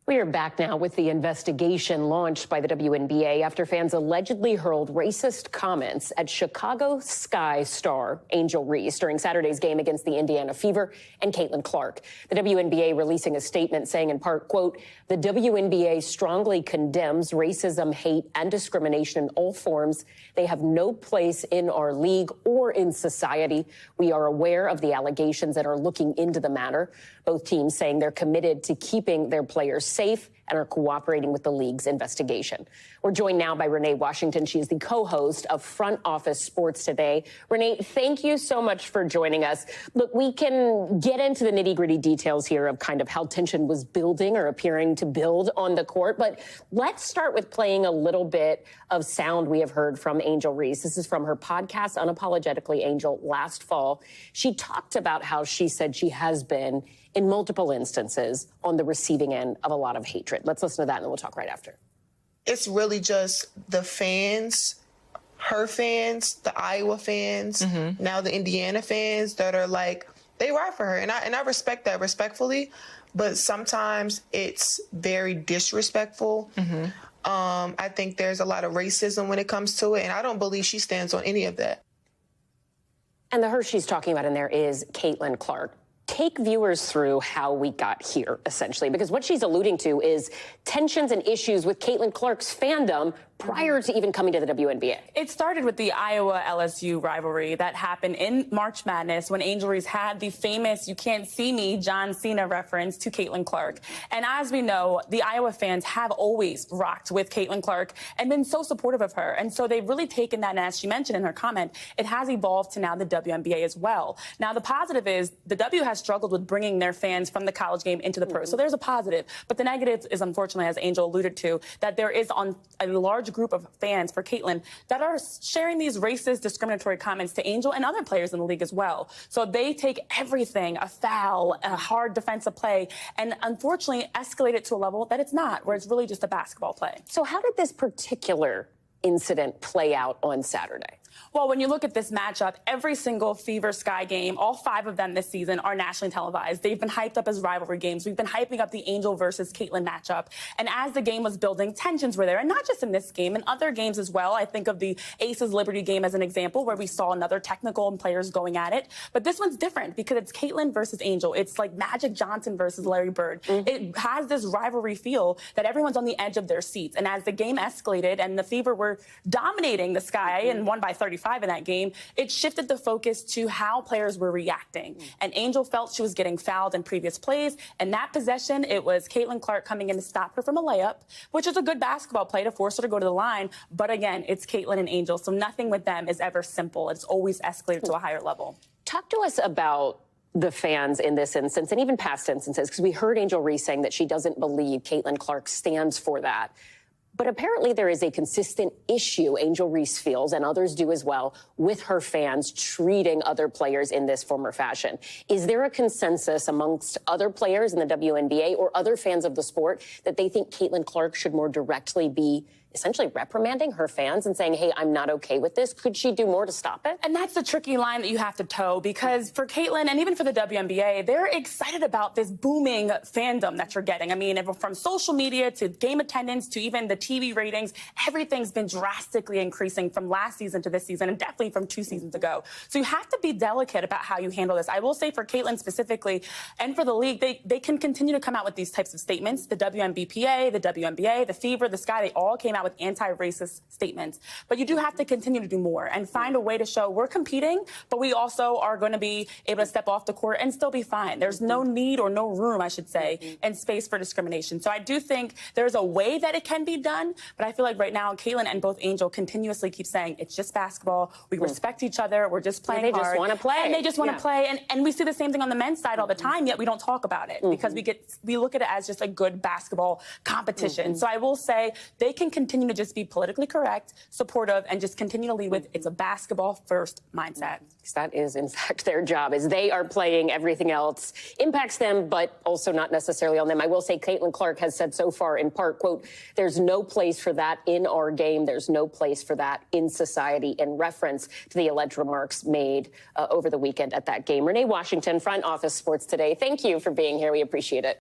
We are back now with the investigation launched by the WNBA after fans allegedly hurled racist comments at Chicago Sky star Angel Reese during Saturday's game against the Indiana Fever and Caitlin Clark. The WNBA releasing a statement saying in part, quote, "The WNBA strongly condemns racism, hate, and discrimination in all forms. They have no place in our league or in society. We are aware of the allegations and are looking into the matter." Both teams saying they're committed to keeping their players safe and are cooperating with the league's investigation. We're joined now by Renee Washington. She is the co-host of Front Office Sports Today. Renee, thank you so much for joining us. Look, we can get into the nitty-gritty details here of kind of how tension was building or appearing to build on the court, but let's start with playing a little bit of sound we have heard from Angel Reese. This is from her podcast, Unapologetically Angel, last fall. She talked about how she said she has been in multiple instances on the receiving end of a lot of hatred. Let's listen to that and then we'll talk right after. It's really just the fans, her fans, the Iowa fans, now the Indiana fans that are like, they ride for her. And I respect that respectfully, but sometimes it's very disrespectful. I think there's a lot of racism when it comes to it, and I don't believe she stands on any of that. And the her she's talking about in there is Caitlin Clark. Take viewers through how we got here, essentially, because what she's alluding to is tensions and issues with Caitlin Clark's fandom prior to even coming to the WNBA. It started with the Iowa-LSU rivalry that happened in March Madness when Angel Reese had the famous "You Can't See Me" John Cena reference to Caitlin Clark. And as we know, the Iowa fans have always rocked with Caitlin Clark and been so supportive of her. And so they've really taken that, and as she mentioned in her comment, it has evolved to now the WNBA as well. Now, the positive is the W has struggled with bringing their fans from the college game into the pro. So there's a positive. But the negative is, unfortunately, as Angel alluded to, that there is on a large group of fans for Caitlin that are sharing these racist, discriminatory comments to Angel and other players in the league as well. So they take everything, a foul, a hard defensive play, and unfortunately escalate it to a level that it's not, where it's really just a basketball play. So how did this particular incident play out on Saturday? Well, when you look at this matchup, every single Fever Sky game, all 5 of them this season, are nationally televised. They've been hyped up as rivalry games. We've been hyping up the Angel versus Caitlin matchup. And as the game was building, tensions were there. And not just in this game, in other games as well. I think of the Aces Liberty game as an example, where we saw another technical and players going at it. But this one's different because it's Caitlin versus Angel. It's like Magic Johnson versus Larry Bird. It has this rivalry feel that everyone's on the edge of their seats. And as the game escalated and the Fever were dominating the Sky and won by 35 in that game, it shifted the focus to how players were reacting. And Angel felt she was getting fouled in previous plays. And that possession, it was Caitlin Clark coming in to stop her from a layup, which is a good basketball play to force her to go to the line. But again, it's Caitlin and Angel, so nothing with them is ever simple. It's always escalated to a higher level. Talk to us about the fans in this instance and even past instances, because we heard Angel Reese saying that she doesn't believe Caitlin Clark stands for that. But apparently there is a consistent issue, Angel Reese feels, and others do as well, with her fans treating other players in this form or fashion. Is there a consensus amongst other players in the WNBA or other fans of the sport that they think Caitlin Clark should more directly be essentially reprimanding her fans and saying, hey, I'm not okay with this? Could she do more to stop it? And that's the tricky line that you have to toe, because for Caitlin and even for the WNBA, they're excited about this booming fandom that you're getting. I mean, from social media to game attendance to even the TV ratings, everything's been drastically increasing from last season to this season and definitely from 2 seasons ago. So you have to be delicate about how you handle this. I will say for Caitlin specifically and for the league, they can continue to come out with these types of statements. The WNBPA, the WNBA, the Fever, the Sky, they all came out with anti-racist statements. But you do have to continue to do more and find a way to show we're competing, but we also are going to be able to step off the court and still be fine. There's no need or no room, I should say, and space for discrimination. So I do think there's a way that it can be done, but I feel like right now Caitlin and both Angel continuously keep saying it's just basketball. We respect each other. We're just playing hard. They just want to play. And they just want to play. And we see the same thing on the men's side all the time, yet we don't talk about it because we look at it as just a good basketball competition. So I will say they can continue to just be politically correct, supportive, and just continue to lead with it's a basketball-first mindset. That is, in fact, their job, is they are playing. Everything else impacts them, but also not necessarily on them. I will say Caitlin Clark has said so far, in part, quote, there's no place for that in our game. There's no place for that in society, in reference to the alleged remarks made over the weekend at that game. Renee Washington, Front Office Sports Today. Thank you for being here. We appreciate it.